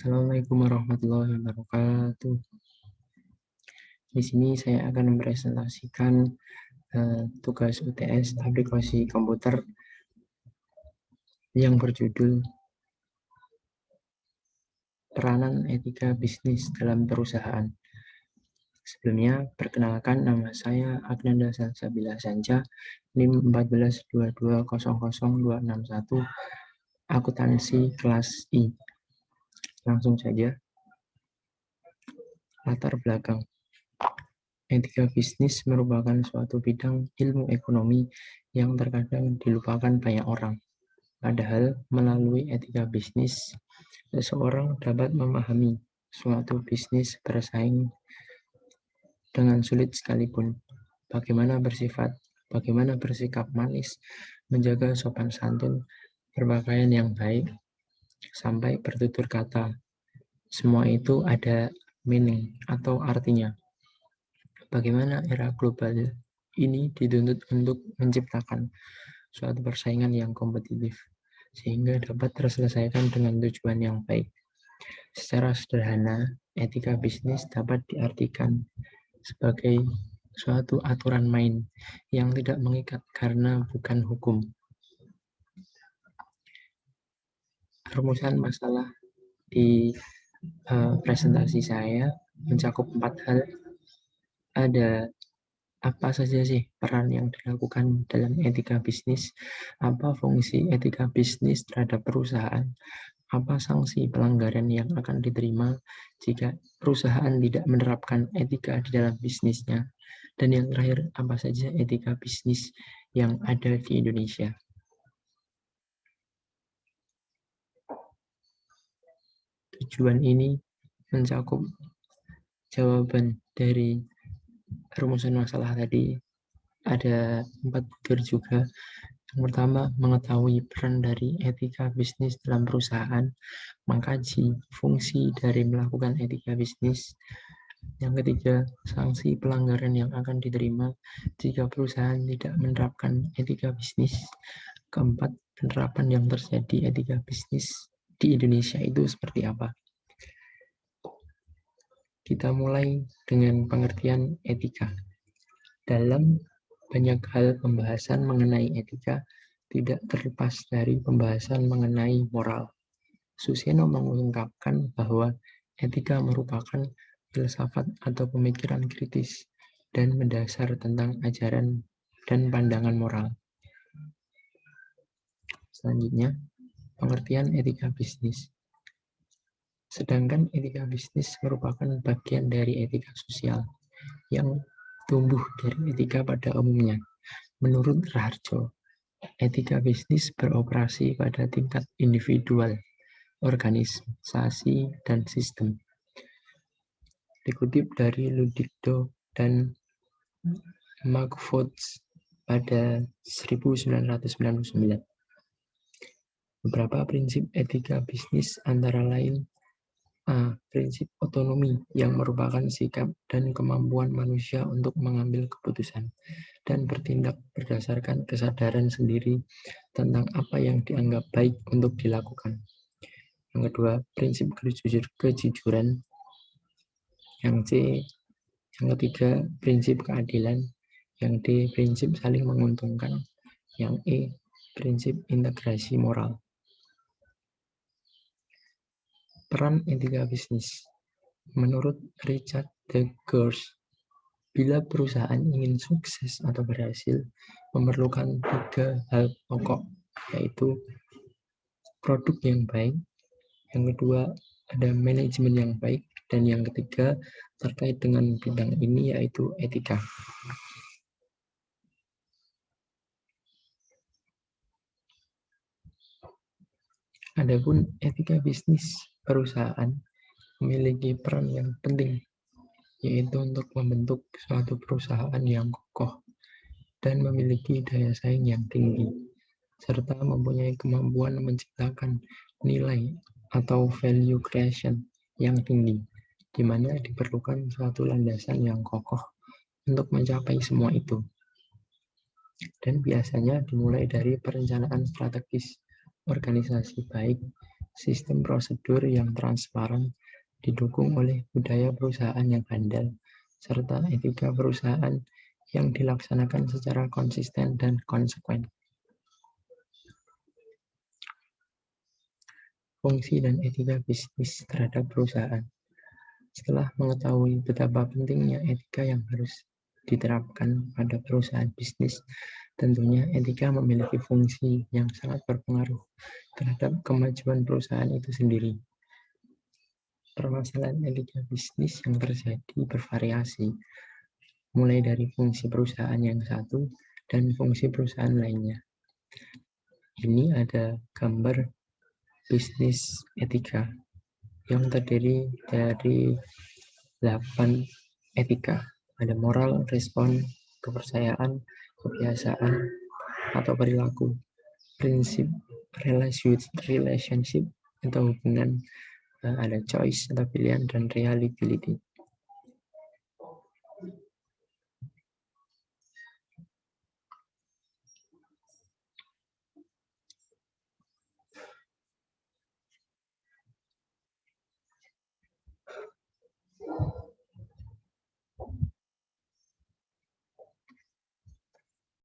Assalamualaikum warahmatullahi wabarakatuh. Di sini saya akan mempresentasikan tugas UTS aplikasi komputer yang berjudul Peranan Etika Bisnis dalam Perusahaan. Sebelumnya, perkenalkan, nama saya Agnanda Salsabila Sanja, NIM 1422000261, akuntansi kelas I. Langsung saja. Latar belakang. Etika bisnis merupakan suatu bidang ilmu ekonomi yang terkadang dilupakan banyak orang. Padahal melalui etika bisnis, seseorang dapat memahami suatu bisnis bersaing dengan sulit sekalipun. Bagaimana bersikap manis, menjaga sopan santun, berpakaian yang baik, sampai bertutur kata. Semua itu ada meaning atau artinya. Bagaimana era global ini dituntut untuk menciptakan suatu persaingan yang kompetitif, sehingga dapat terselesaikan dengan tujuan yang baik. Secara sederhana, etika bisnis dapat diartikan sebagai suatu aturan main yang tidak mengikat karena bukan hukum. Rumusan masalah di presentasi saya mencakup 4 hal. Ada apa saja sih peran yang dilakukan dalam etika bisnis, apa fungsi etika bisnis terhadap perusahaan, apa sanksi pelanggaran yang akan diterima jika perusahaan tidak menerapkan etika di dalam bisnisnya, dan yang terakhir, apa saja etika bisnis yang ada di Indonesia. Tujuan ini mencakup jawaban dari rumusan masalah tadi. Ada 4 butir juga. Yang pertama, mengetahui peran dari etika bisnis dalam perusahaan, mengkaji fungsi dari melakukan etika bisnis. Yang ketiga, sanksi pelanggaran yang akan diterima jika perusahaan tidak menerapkan etika bisnis. Keempat, penerapan yang terjadi etika bisnis di Indonesia itu seperti apa. Kita mulai dengan pengertian etika. Dalam banyak hal pembahasan mengenai etika tidak terlepas dari pembahasan mengenai moral. Suseno mengungkapkan bahwa etika merupakan filsafat atau pemikiran kritis dan mendasar tentang ajaran dan pandangan moral. Selanjutnya, pengertian etika bisnis. Sedangkan etika bisnis merupakan bagian dari etika sosial yang tumbuh dari etika pada umumnya. Menurut Raharjo, etika bisnis beroperasi pada tingkat individual, organisasi, dan sistem. Dikutip dari Ludwigdo dan Markowitz pada 1999. Beberapa prinsip etika bisnis antara lain: A. Prinsip otonomi yang merupakan sikap dan kemampuan manusia untuk mengambil keputusan dan bertindak berdasarkan kesadaran sendiri tentang apa yang dianggap baik untuk dilakukan. Yang kedua, prinsip kejujuran. Yang C. Yang ketiga, prinsip keadilan. Yang D. Prinsip saling menguntungkan. Yang E. Prinsip integrasi moral. Peran etika bisnis. Menurut Richard D. Gers, bila perusahaan ingin sukses atau berhasil, memerlukan 3 hal pokok, yaitu produk yang baik, yang kedua ada manajemen yang baik, dan yang ketiga terkait dengan bidang ini yaitu etika. Adapun etika bisnis perusahaan memiliki peran yang penting, yaitu untuk membentuk suatu perusahaan yang kokoh dan memiliki daya saing yang tinggi, serta mempunyai kemampuan menciptakan nilai atau value creation yang tinggi, di mana diperlukan suatu landasan yang kokoh untuk mencapai semua itu. Dan biasanya dimulai dari perencanaan strategis organisasi baik sistem prosedur yang transparan, didukung oleh budaya perusahaan yang handal, serta etika perusahaan yang dilaksanakan secara konsisten dan konsekuen. Fungsi dan etika bisnis terhadap perusahaan. Setelah mengetahui betapa pentingnya etika yang harus diterapkan pada perusahaan bisnis, tentunya etika memiliki fungsi yang sangat berpengaruh terhadap kemajuan perusahaan itu sendiri. Permasalahan etika bisnis yang terjadi bervariasi, mulai dari fungsi perusahaan yang satu dan fungsi perusahaan lainnya. Ini ada gambar bisnis etika yang terdiri dari 8 etika. Ada moral, respon, kepercayaan, kebiasaan, atau perilaku, prinsip, relationship atau hubungan, ada choice atau pilihan, dan reliability